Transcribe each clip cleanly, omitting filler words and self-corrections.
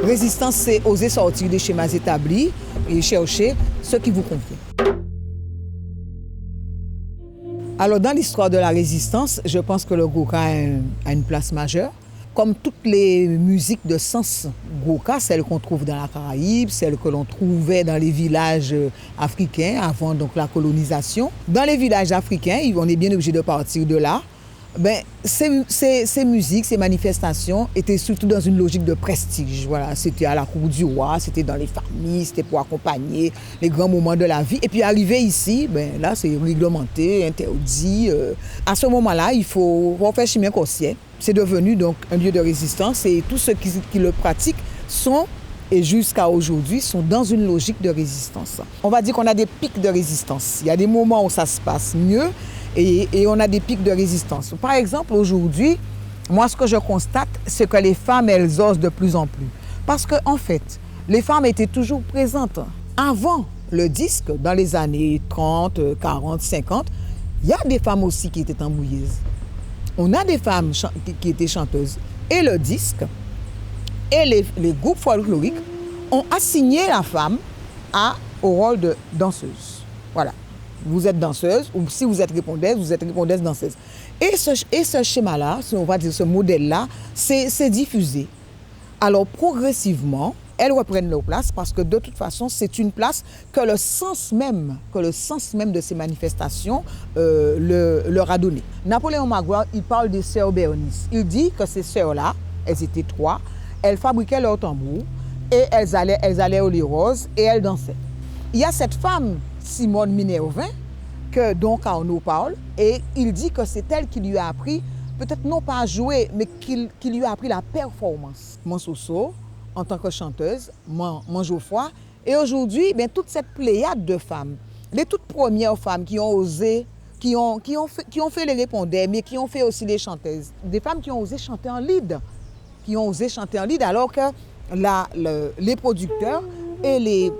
Résistance, c'est oser sortir des schémas établis et chercher ce qui vous convient. Alors, dans l'histoire de la résistance, je pense que le Gwoka a une place majeure. Comme toutes les musiques de sens Gwoka, celles qu'on trouve dans la Caraïbe, celles que l'on trouvait dans les villages africains avant donc, la colonisation. Dans les villages africains, on est bien obligé de partir de là. Ces musiques, ces manifestations étaient surtout dans une logique de prestige. Voilà, c'était à la cour du roi, c'était dans les familles, c'était pour accompagner les grands moments de la vie. Et puis arrivé ici, là c'est réglementé, interdit. À ce moment-là, il faut faire chemin corsier. C'est devenu donc un lieu de résistance et tous ceux qui le pratiquent sont, et jusqu'à aujourd'hui, sont dans une logique de résistance. On va dire qu'on a des pics de résistance. Il y a des moments où ça se passe mieux. Et on a des pics de résistance. Par exemple, aujourd'hui, moi, ce que je constate, c'est que les femmes, elles osent de plus en plus. Parce qu'en fait, les femmes étaient toujours présentes. Avant le disque, dans les années 30, 40, 50, il y a des femmes aussi qui étaient embouilleuses. On a des femmes qui étaient chanteuses. Et le disque et les groupes folkloriques ont assigné la femme au rôle de danseuse. Voilà. Vous êtes danseuse, ou si vous êtes répondaise danseuse. Et ce schéma-là, on va dire ce modèle-là, c'est diffusé. Alors progressivement, elles reprennent leur place parce que de toute façon, c'est une place que le sens même de ces manifestations leur a donné. Napoléon Magloire, il parle des sœurs Béonice. Il dit que ces sœurs-là, elles étaient 3, elles fabriquaient leur tambour et elles allaient au lit rose et elles dansaient. Il y a cette femme, Simone Minervin, dont Carnot parle, et il dit que c'est elle qui lui a appris, peut-être non pas à jouer, mais qui lui a appris la performance. Mansoso, en tant que chanteuse, Geoffroy, et aujourd'hui, toute cette pléiade de femmes, les toutes premières femmes qui ont osé, qui ont fait les répondeurs, mais qui ont fait aussi les chanteuses, des femmes qui ont osé chanter en lead, alors que les producteurs et les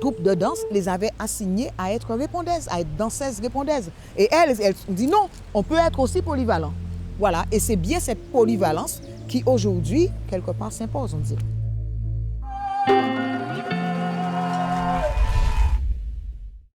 troupes de danse les avaient assignées à être répondeuses, à être danseuses répondeuses. Et elles disent non, on peut être aussi polyvalent. Voilà, et c'est bien cette polyvalence qui aujourd'hui, quelque part, s'impose, on dirait.